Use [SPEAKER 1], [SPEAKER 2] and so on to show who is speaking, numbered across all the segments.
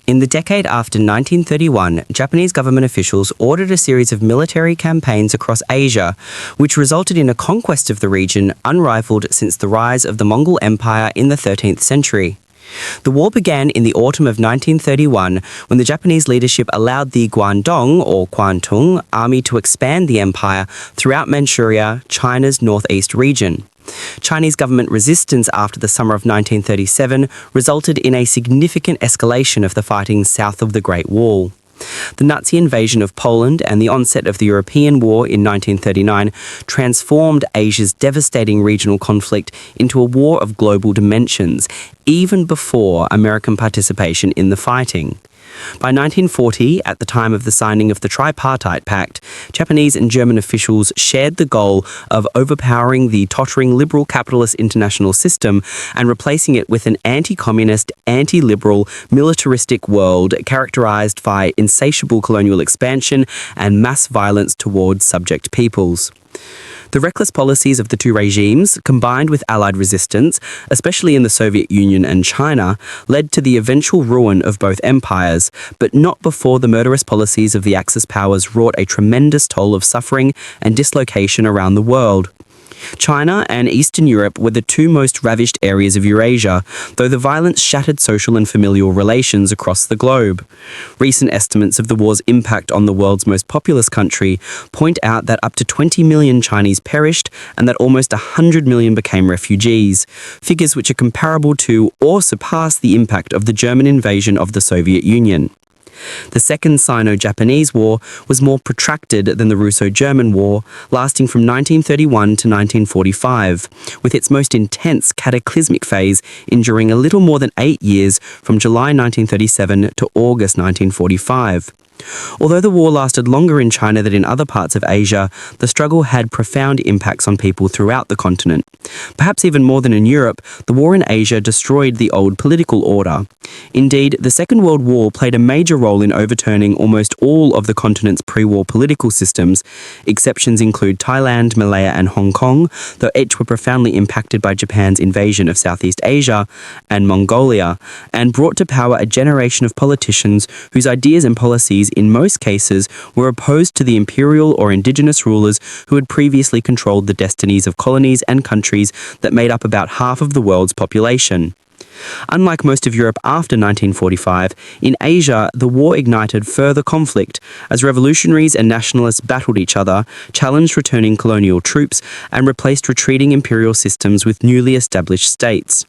[SPEAKER 1] In the decade after 1931, Japanese government officials ordered a series of military campaigns across Asia, which resulted in a conquest of the region unrivaled since the rise of the Mongol Empire in the 13th century. The war began in the autumn of 1931 when the Japanese leadership allowed the Guangdong or Kwantung army to expand the empire throughout Manchuria, China's northeast region. Chinese government resistance after the summer of 1937 resulted in a significant escalation of the fighting south of the Great Wall. The Nazi invasion of Poland and the onset of the European War in 1939 transformed Asia's devastating regional conflict into a war of global dimensions, even before American participation in the fighting. By 1940, at the time of the signing of the Tripartite Pact, Japanese and German officials shared the goal of overpowering the tottering liberal capitalist international system and replacing it with an anti-communist, anti-liberal, militaristic world characterized by insatiable colonial expansion and mass violence towards subject peoples. The reckless policies of the two regimes, combined with Allied resistance, especially in the Soviet Union and China, led to the eventual ruin of both empires, but not before the murderous policies of the Axis powers wrought a tremendous toll of suffering and dislocation around the world. China and Eastern Europe were the two most ravished areas of Eurasia, though the violence shattered social and familial relations across the globe. Recent estimates of the war's impact on the world's most populous country point out that up to 20 million Chinese perished and that almost 100 million became refugees, figures which are comparable to or surpass the impact of the German invasion of the Soviet Union. The Second Sino-Japanese War was more protracted than the Russo-German War, lasting from 1931 to 1945, with its most intense cataclysmic phase enduring a little more than 8 years from July 1937 to August 1945. Although the war lasted longer in China than in other parts of Asia, the struggle had profound impacts on people throughout the continent. Perhaps even more than in Europe, the war in Asia destroyed the old political order. Indeed, the Second World War played a major role in overturning almost all of the continent's pre-war political systems. Exceptions include Thailand, Malaya and Hong Kong, though each were profoundly impacted by Japan's invasion of Southeast Asia and Mongolia, and brought to power a generation of politicians whose ideas and policies in most cases were opposed to the imperial or indigenous rulers who had previously controlled the destinies of colonies and countries that made up about half of the world's population. Unlike most of Europe after 1945, in Asia, the war ignited further conflict as revolutionaries and nationalists battled each other, challenged returning colonial troops, and replaced retreating imperial systems with newly established states.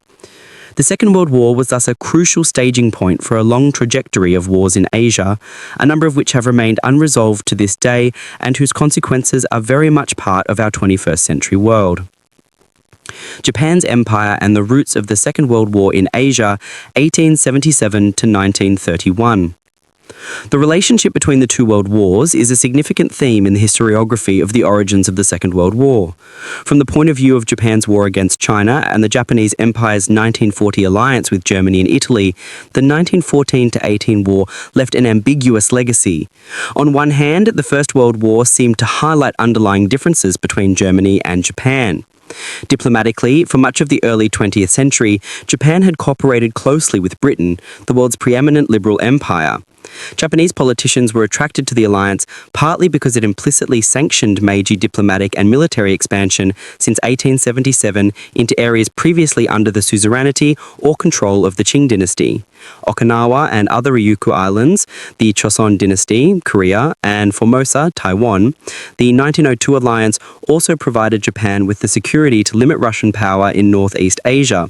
[SPEAKER 1] The Second World War was thus a crucial staging point for a long trajectory of wars in Asia, a number of which have remained unresolved to this day and whose consequences are very much part of our 21st century world. Japan's empire and the roots of the Second World War in Asia, 1877 to 1931. The relationship between the two world wars is a significant theme in the historiography of the origins of the Second World War. From the point of view of Japan's war against China and the Japanese Empire's 1940 alliance with Germany and Italy, the 1914 to 18 war left an ambiguous legacy. On one hand, the First World War seemed to highlight underlying differences between Germany and Japan. Diplomatically, for much of the early 20th century, Japan had cooperated closely with Britain, the world's preeminent liberal empire. Japanese politicians were attracted to the alliance partly because it implicitly sanctioned Meiji diplomatic and military expansion since 1877 into areas previously under the suzerainty or control of the Qing dynasty. Okinawa and other Ryukyu Islands, the Choson dynasty, Korea, and Formosa, Taiwan. The 1902 alliance also provided Japan with the security to limit Russian power in Northeast Asia.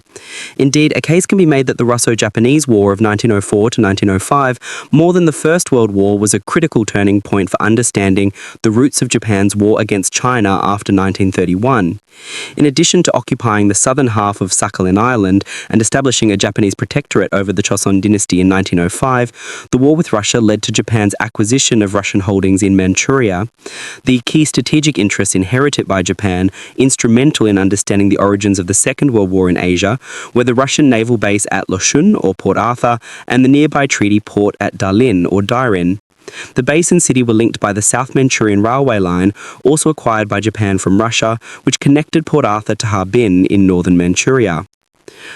[SPEAKER 1] Indeed, a case can be made that the Russo-Japanese War of 1904 to 1905, more than the First World War, was a critical turning point for understanding the roots of Japan's war against China after 1931. In addition to occupying the southern half of Sakhalin Island and establishing a Japanese protectorate over the Choson dynasty in 1905, the war with Russia led to Japan's acquisition of Russian holdings in Manchuria. The key strategic interests inherited by Japan, instrumental in understanding the origins of the Second World War in Asia, were the Russian naval base at Loshun, or Port Arthur, and the nearby treaty port at Dalin, or Dairin. The base and city were linked by the South Manchurian Railway line, also acquired by Japan from Russia, which connected Port Arthur to Harbin in northern Manchuria.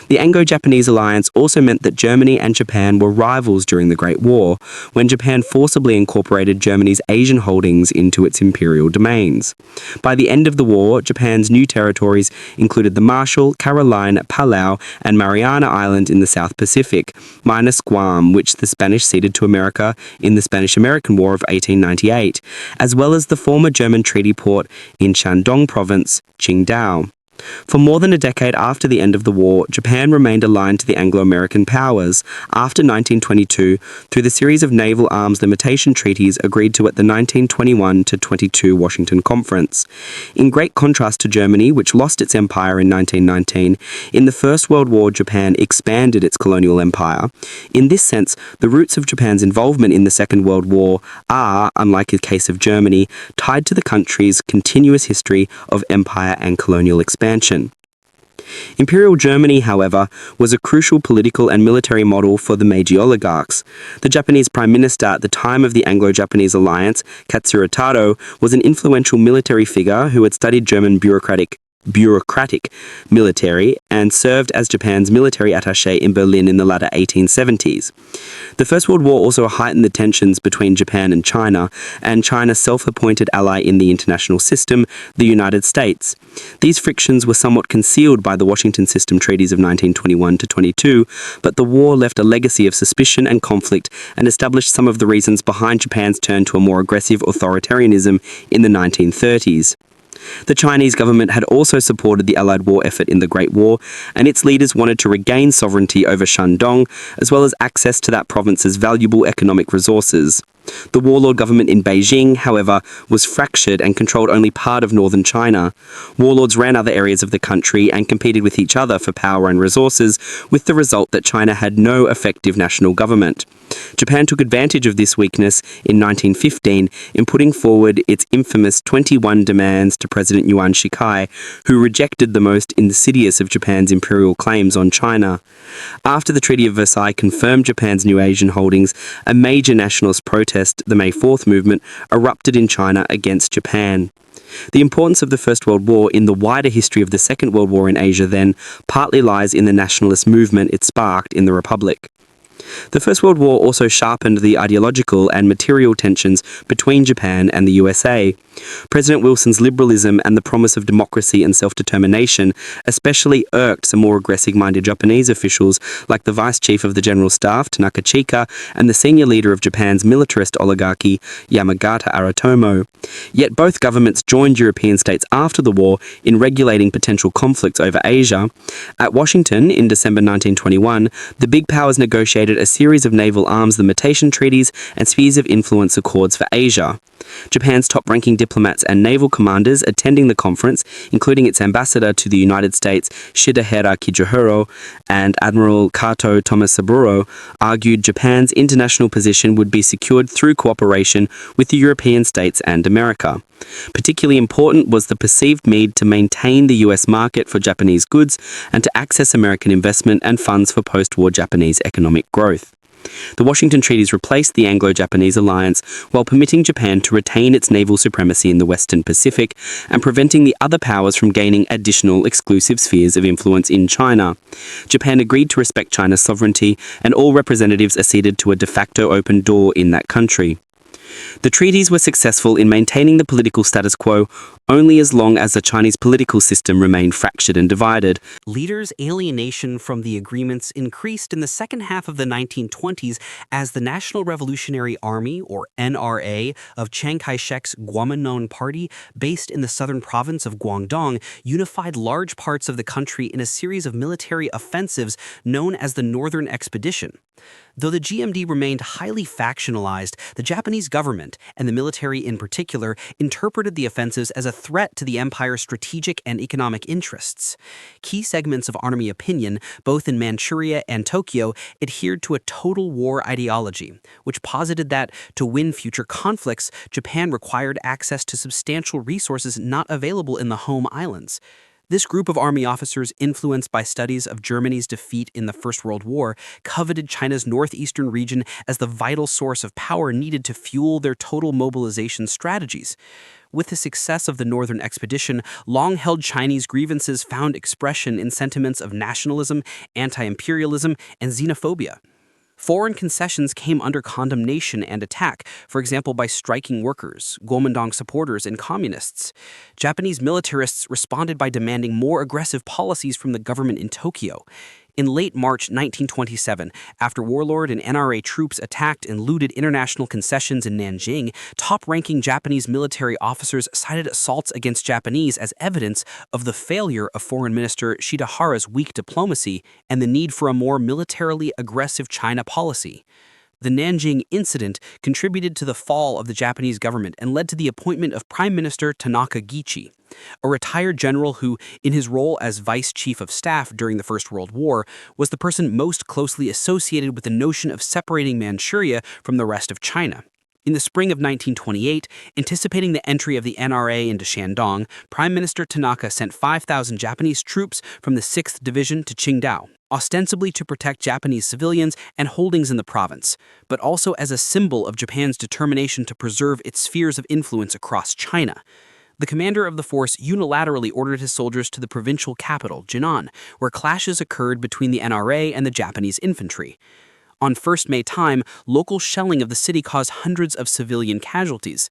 [SPEAKER 1] The Anglo-Japanese alliance also meant that Germany and Japan were rivals during the Great War, when Japan forcibly incorporated Germany's Asian holdings into its imperial domains. By the end of the war, Japan's new territories included the Marshall, Caroline, Palau, and Mariana Island in the South Pacific, minus Guam, which the Spanish ceded to America in the Spanish-American War of 1898, as well as the former German treaty port in Shandong Province, Qingdao. For more than a decade after the end of the war, Japan remained aligned to the Anglo-American powers after 1922 through the series of naval arms limitation treaties agreed to at the 1921-22 Washington Conference. In great contrast to Germany, which lost its empire in 1919, in the First World War Japan expanded its colonial empire. In this sense, the roots of Japan's involvement in the Second World War are, unlike the case of Germany, tied to the country's continuous history of empire and colonial expansion. Imperial Germany, however, was a crucial political and military model for the Meiji oligarchs. The Japanese Prime Minister at the time of the Anglo-Japanese alliance, Katsura Taro, was an influential military figure who had studied German bureaucratic military and served as Japan's military attaché in Berlin in the latter 1870s. The First World War also heightened the tensions between Japan and China's self-appointed ally in the international system, the United States. These frictions were somewhat concealed by the Washington System treaties of 1921-22, but the war left a legacy of suspicion and conflict and established some of the reasons behind Japan's turn to a more aggressive authoritarianism in the 1930s. The Chinese government had also supported the Allied war effort in the Great War, and its leaders wanted to regain sovereignty over Shandong, as well as access to that province's valuable economic resources. The warlord government in Beijing, however, was fractured and controlled only part of northern China. Warlords ran other areas of the country and competed with each other for power and resources, with the result that China had no effective national government. Japan took advantage of this weakness in 1915 in putting forward its infamous 21 demands to President Yuan Shikai, who rejected the most insidious of Japan's imperial claims on China. After the Treaty of Versailles confirmed Japan's new Asian holdings, a major nationalist protest, the May 4th movement, erupted in China against Japan. The importance of the First World War in the wider history of the Second World War in Asia then partly lies in the nationalist movement it sparked in the Republic. The First World War also sharpened the ideological and material tensions between Japan and the USA. President Wilson's liberalism and the promise of democracy and self-determination especially irked some more aggressive-minded Japanese officials like the Vice Chief of the General Staff, Tanaka Chika, and the senior leader of Japan's militarist oligarchy, Yamagata Aritomo. Yet both governments joined European states after the war in regulating potential conflicts over Asia. At Washington, in December 1921, the big powers negotiated a series of naval arms limitation treaties and spheres of influence accords for Asia. Japan's top-ranking diplomats and naval commanders attending the conference, including its ambassador to the United States, Shidahara Kichihiro, and Admiral Kato Tomasaburo, argued Japan's international position would be secured through cooperation with the European states and America. Particularly important was the perceived need to maintain the US market for Japanese goods and to access American investment and funds for post-war Japanese economic growth. The Washington Treaties replaced the Anglo-Japanese alliance while permitting Japan to retain its naval supremacy in the Western Pacific and preventing the other powers from gaining additional exclusive spheres of influence in China. Japan agreed to respect China's sovereignty, and all representatives acceded to a de facto open door in that country. The treaties were successful in maintaining the political status quo only as long as the Chinese political system remained fractured and divided. Leaders' alienation from the agreements increased in the second half of the 1920s as the National Revolutionary Army, or NRA, of Chiang Kai-shek's Kuomintang Party, based in the southern province of Guangdong, unified large parts of the country in a series of military offensives known as the Northern Expedition. Though the GMD remained highly factionalized, the Japanese government, and the military in particular, interpreted the offensives as a threat to the empire's strategic and economic interests. Key segments of army opinion, both in Manchuria and Tokyo, adhered to a total war ideology, which posited that, to win future conflicts, Japan required access to substantial resources not available in the home islands. This group of army officers, influenced by studies of Germany's defeat in the First World War, coveted China's northeastern region as the vital source of power needed to fuel their total mobilization strategies.
[SPEAKER 2] With the success of the Northern Expedition, long-held Chinese grievances found expression in sentiments of nationalism, anti-imperialism, and xenophobia. Foreign concessions came under condemnation and attack, for example by striking workers, Kuomintang supporters, and communists. Japanese militarists responded by demanding more aggressive policies from the government in Tokyo. In late March 1927, after warlord and NRA troops attacked and looted international concessions in Nanjing, top-ranking Japanese military officers cited assaults against Japanese as evidence of the failure of Foreign Minister Shidahara's weak diplomacy and the need for a more militarily aggressive China policy. The Nanjing incident contributed to the fall of the Japanese government and led to the appointment of Prime Minister Tanaka Gichi, a retired general who, in his role as Vice Chief of Staff during the First World War, was the person most closely associated with the notion of separating Manchuria from the rest of China. In the spring of 1928, anticipating the entry of the NRA into Shandong, Prime Minister Tanaka sent 5,000 Japanese troops from the 6th Division to Qingdao, ostensibly to protect Japanese civilians and holdings in the province, but also as a symbol of Japan's determination to preserve its spheres of influence across China. The commander of the force unilaterally ordered his soldiers to the provincial capital, Jinan, where clashes occurred between the NRA and the Japanese infantry. On 1st May time, local shelling of the city caused hundreds of civilian casualties.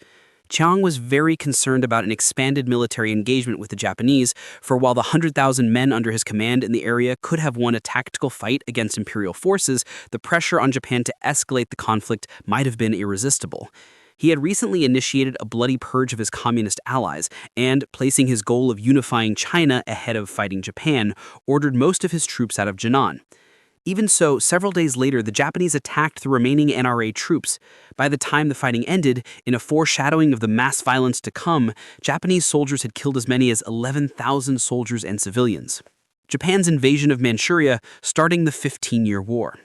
[SPEAKER 2] Chiang was very concerned about an expanded military engagement with the Japanese, for while the 100,000 men under his command in the area could have won a tactical fight against imperial forces, the pressure on Japan to escalate the conflict might have been irresistible. He had recently initiated a bloody purge of his communist allies and, placing his goal of unifying China ahead of fighting Japan, ordered most of his troops out of Jinan. Even so, several days later, the Japanese attacked the remaining NRA troops. By the time the fighting ended, in a foreshadowing of the mass violence to come, Japanese soldiers had killed as many as 11,000 soldiers and civilians. Japan's invasion of Manchuria, starting the 15-year war.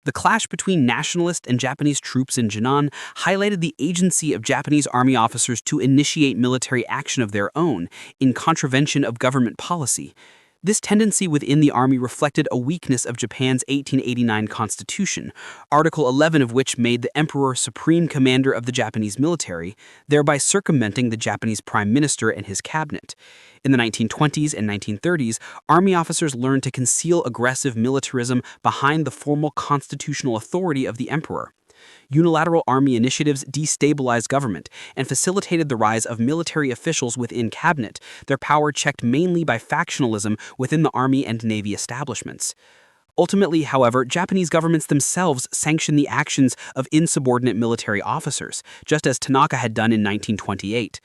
[SPEAKER 2] The clash between nationalist and Japanese troops in Jinan highlighted the agency of Japanese army officers to initiate military action of their own, in contravention of government policy. This tendency within the army reflected a weakness of Japan's 1889 constitution, Article 11 of which made the emperor supreme commander of the Japanese military, thereby circumventing the Japanese prime minister and his cabinet. In the 1920s and 1930s, army officers learned to conceal aggressive militarism behind the formal constitutional authority of the emperor. Unilateral army initiatives destabilized government and facilitated the rise of military officials within cabinet, their power checked mainly by factionalism within the army and navy establishments. Ultimately, however, Japanese governments themselves sanctioned the actions of insubordinate military officers, just as Tanaka had done in 1928.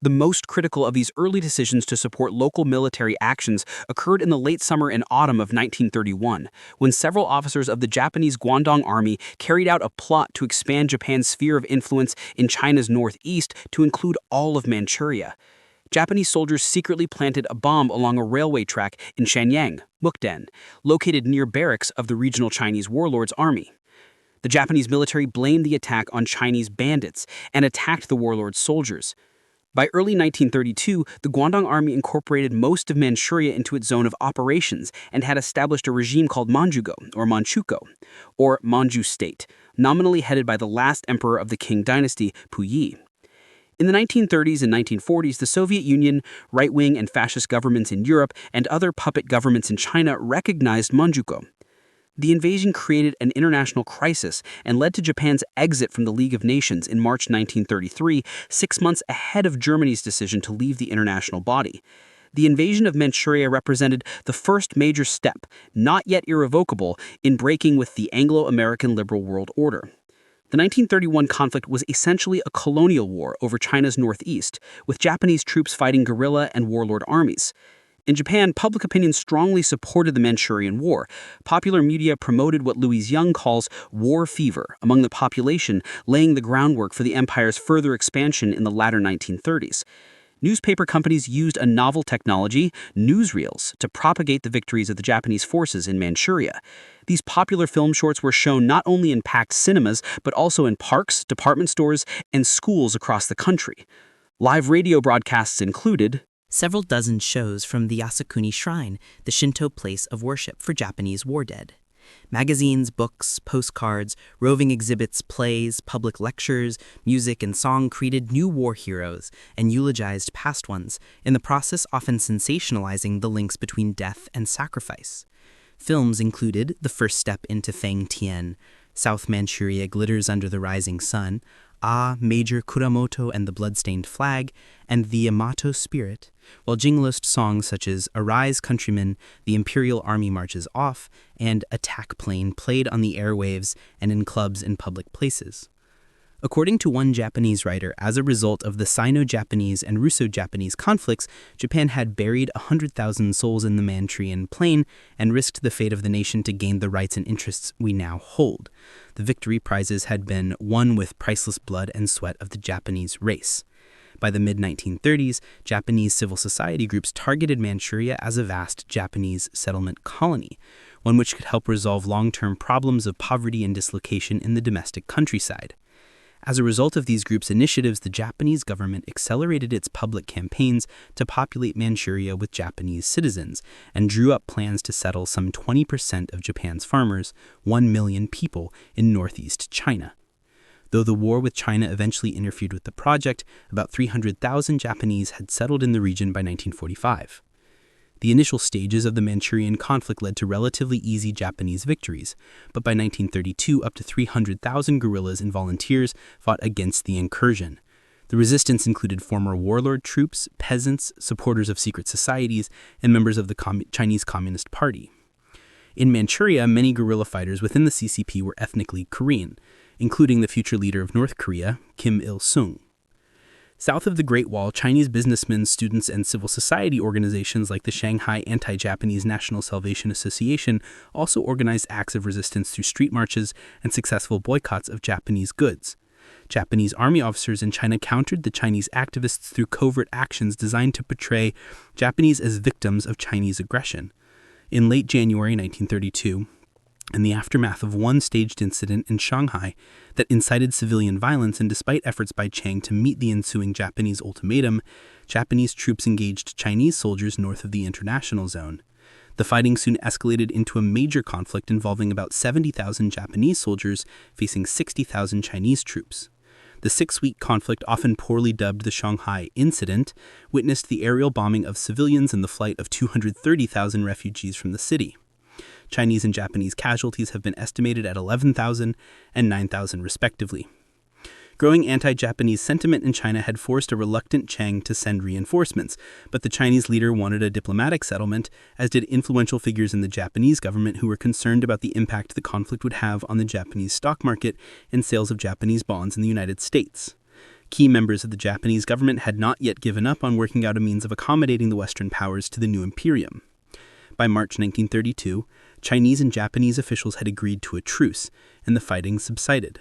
[SPEAKER 2] The most critical of these early decisions to support local military actions occurred in the late summer and autumn of 1931, when several officers of the Japanese Guangdong Army carried out a plot to expand Japan's sphere of influence in China's northeast to include all of Manchuria. Japanese soldiers secretly planted a bomb along a railway track in Shenyang, Mukden, located near barracks of the regional Chinese warlord's army. The Japanese military blamed the attack on Chinese bandits and attacked the warlord's soldiers. By early 1932, the Guangdong Army incorporated most of Manchuria into its zone of operations and had established a regime called Manchugo, or Manchukuo, or Manchu State, nominally headed by the last emperor of the Qing dynasty, Puyi. In the 1930s and 1940s, the Soviet Union, right-wing and fascist governments in Europe, and other puppet governments in China recognized Manchukuo. The invasion created an international crisis and led to Japan's exit from the League of Nations in March 1933, 6 months ahead of Germany's decision to leave the international body. The invasion of Manchuria represented the first major step, not yet irrevocable, in breaking with the Anglo-American liberal world order. The 1931 conflict was essentially a colonial war over China's northeast, with Japanese troops fighting guerrilla and warlord armies. In Japan, public opinion strongly supported the Manchurian War. Popular media promoted what Louis Young calls war fever among the population, laying the groundwork for the empire's further expansion in the latter 1930s. Newspaper companies used a novel technology, newsreels, to propagate the victories of the Japanese forces in Manchuria. These popular film shorts were shown not only in packed cinemas, but also in parks, department stores, and schools across the country. Live radio broadcasts included
[SPEAKER 3] several dozen shows from the Yasukuni Shrine, the Shinto place of worship for Japanese war dead, Magazines, books, postcards, roving exhibits, plays, public lectures, music, and song created new war heroes and eulogized past ones, in the process often sensationalizing the links between death and sacrifice. Films included The First Step into Feng Tian, South Manchuria Glitters Under the Rising Sun, Major Kuramoto and the Bloodstained Flag, and The Yamato Spirit, while jingoist songs such as Arise Countrymen, The Imperial Army Marches Off, and Attack Plane played on the airwaves and in clubs and public places. According to one Japanese writer, as a result of the Sino-Japanese and Russo-Japanese conflicts, Japan had buried 100,000 souls in the Manchurian plain and risked the fate of the nation to gain the rights and interests we now hold. The victory prizes had been won with priceless blood and sweat of the Japanese race. By the mid-1930s, Japanese civil society groups targeted Manchuria as a vast Japanese settlement colony, one which could help resolve long-term problems of poverty and dislocation in the domestic countryside. As a result of these groups' initiatives, the Japanese government accelerated its public campaigns to populate Manchuria with Japanese citizens and drew up plans to settle some 20% of Japan's farmers, 1 million people, in northeast China. Though the war with China eventually interfered with the project, about 300,000 Japanese had settled in the region by 1945. The initial stages of the Manchurian conflict led to relatively easy Japanese victories, but by 1932 up to 300,000 guerrillas and volunteers fought against the incursion. The resistance included former warlord troops, peasants, supporters of secret societies, and members of the Chinese Communist Party. In Manchuria, many guerrilla fighters within the CCP were ethnically Korean, including the future leader of North Korea, Kim Il-sung. South of the Great Wall, Chinese businessmen, students, and civil society organizations like the Shanghai Anti-Japanese National Salvation Association also organized acts of resistance through street marches and successful boycotts of Japanese goods. Japanese army officers in China countered the Chinese activists through covert actions designed to portray Japanese as victims of Chinese aggression. In late January 1932, in the aftermath of one staged incident in Shanghai that incited civilian violence, and despite efforts by Chiang to meet the ensuing Japanese ultimatum, Japanese troops engaged Chinese soldiers north of the international zone. The fighting soon escalated into a major conflict involving about 70,000 Japanese soldiers facing 60,000 Chinese troops. The 6-week conflict, often poorly dubbed the Shanghai Incident, witnessed the aerial bombing of civilians and the flight of 230,000 refugees from the city. Chinese and Japanese casualties have been estimated at 11,000 and 9,000 respectively. Growing anti-Japanese sentiment in China had forced a reluctant Chiang to send reinforcements, but the Chinese leader wanted a diplomatic settlement, as did influential figures in the Japanese government who were concerned about the impact the conflict would have on the Japanese stock market and sales of Japanese bonds in the United States. Key members of the Japanese government had not yet given up on working out a means of accommodating the Western powers to the new imperium. By March 1932, Chinese and Japanese officials had agreed to a truce, and the fighting subsided.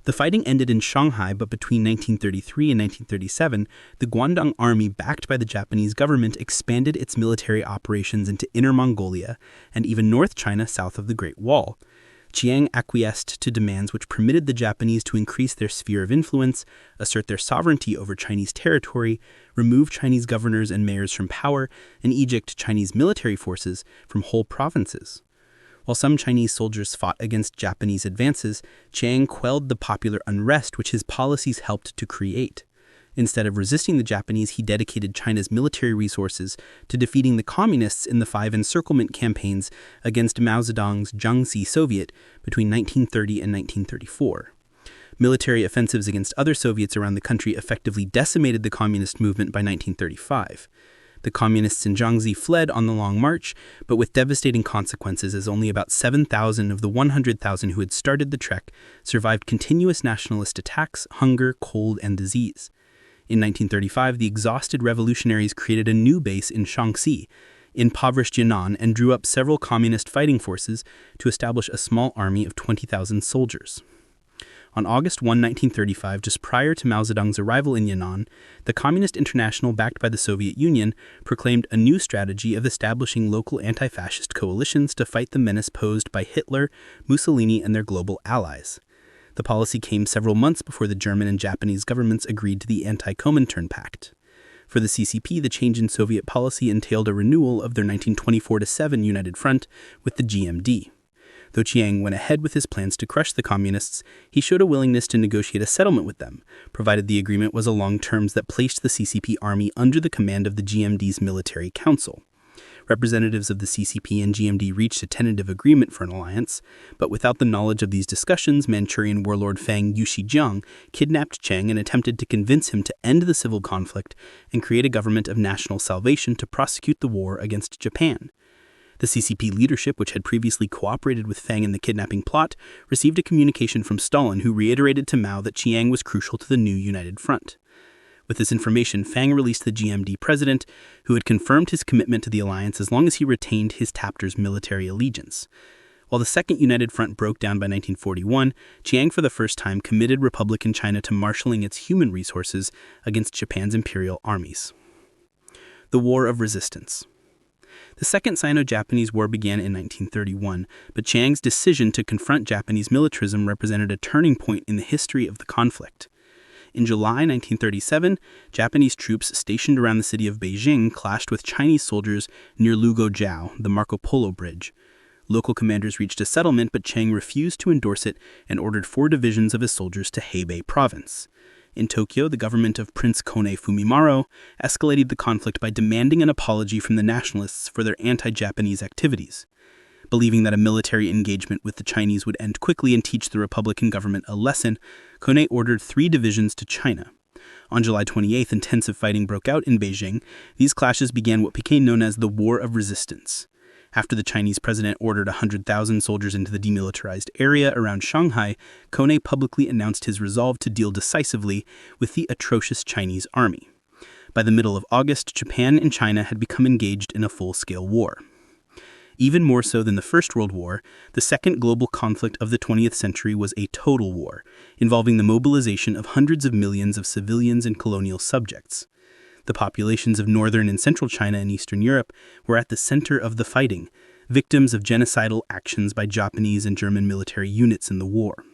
[SPEAKER 3] The fighting ended in Shanghai, but between 1933 and 1937, the Guangdong Army, backed by the Japanese government, expanded its military operations into Inner Mongolia and even North China south of the Great Wall. Chiang acquiesced to demands which permitted the Japanese to increase their sphere of influence, assert their sovereignty over Chinese territory, remove Chinese governors and mayors from power, and eject Chinese military forces from whole provinces. While some Chinese soldiers fought against Japanese advances, Chiang quelled the popular unrest which his policies helped to create. Instead of resisting the Japanese, he dedicated China's military resources to defeating the communists in the 5 encirclement campaigns against Mao Zedong's Jiangxi Soviet between 1930 and 1934. Military offensives against other Soviets around the country effectively decimated the communist movement by 1935. The communists in Jiangxi fled on the Long March, but with devastating consequences, as only about 7,000 of the 100,000 who had started the trek survived continuous nationalist attacks, hunger, cold, and disease. In 1935, the exhausted revolutionaries created a new base in Shaanxi, impoverished Yunnan, and drew up several communist fighting forces to establish a small army of 20,000 soldiers. On August 1, 1935, just prior to Mao Zedong's arrival in Yunnan, the Communist International, backed by the Soviet Union, proclaimed a new strategy of establishing local anti-fascist coalitions to fight the menace posed by Hitler, Mussolini, and their global allies. The policy came several months before the German and Japanese governments agreed to the Anti-Comintern Pact. For the CCP, the change in Soviet policy entailed a renewal of their 1924-7 United Front with the GMD.
[SPEAKER 4] Though Chiang went ahead with his plans to crush the communists, he showed a willingness to negotiate a settlement with them, provided the agreement was along terms that placed the CCP army under the command of the GMD's military council. Representatives of the CCP and GMD reached a tentative agreement for an alliance, but without the knowledge of these discussions, Manchurian warlord Fang Yuxijiang kidnapped Chiang and attempted to convince him to end the civil conflict and create a government of national salvation to prosecute the war against Japan. The CCP leadership, which had previously cooperated with Fang in the kidnapping plot, received a communication from Stalin, who reiterated to Mao that Chiang was crucial to the new united front. With this information, Fang released the GMD president, who had confirmed his commitment to the alliance as long as he retained his captor's military allegiance. While the Second United Front broke down by 1941, Chiang for the first time committed Republican China to marshaling its human resources against Japan's imperial armies. The War of Resistance. The Second Sino-Japanese War began in 1931, but Chiang's decision to confront Japanese militarism represented a turning point in the history of the conflict. In July 1937, Japanese troops stationed around the city of Beijing clashed with Chinese soldiers near Lugojiao, the Marco Polo Bridge. Local commanders reached a settlement, but Chiang refused to endorse it and ordered 4 divisions of his soldiers to Hebei province. In Tokyo, the government of Prince Kone Fumimaro escalated the conflict by demanding an apology from the nationalists for their anti-Japanese activities. Believing that a military engagement with the Chinese would end quickly and teach the Republican government a lesson, Kone ordered 3 divisions to China. On July 28th, intensive fighting broke out in Beijing. These clashes began what became known as the War of Resistance. After the Chinese president ordered 100,000 soldiers into the demilitarized area around Shanghai, Kone publicly announced his resolve to deal decisively with the atrocious Chinese army. By the middle of August, Japan and China had become engaged in a full-scale war. Even more so than the First World War, the second global conflict of the 20th century was a total war, involving the mobilization of hundreds of millions of civilians and colonial subjects. The populations of northern and central China and Eastern Europe were at the center of the fighting, victims of genocidal actions by Japanese and German military units in the war.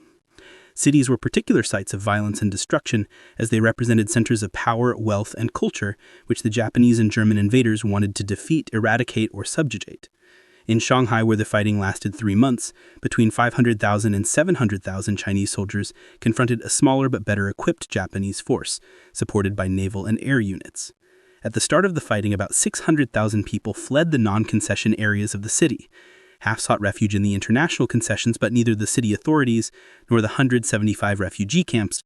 [SPEAKER 4] Cities were particular sites of violence and destruction, as they represented centers of power, wealth, and culture, which the Japanese and German invaders wanted to defeat, eradicate, or subjugate. In Shanghai, where the fighting lasted 3 months, between 500,000 and 700,000 Chinese soldiers confronted a smaller but better equipped Japanese force, supported by naval and air units. At the start of the fighting, about 600,000 people fled the non-concession areas of the city. Half sought refuge in the international concessions, but neither the city authorities nor the 175 refugee camps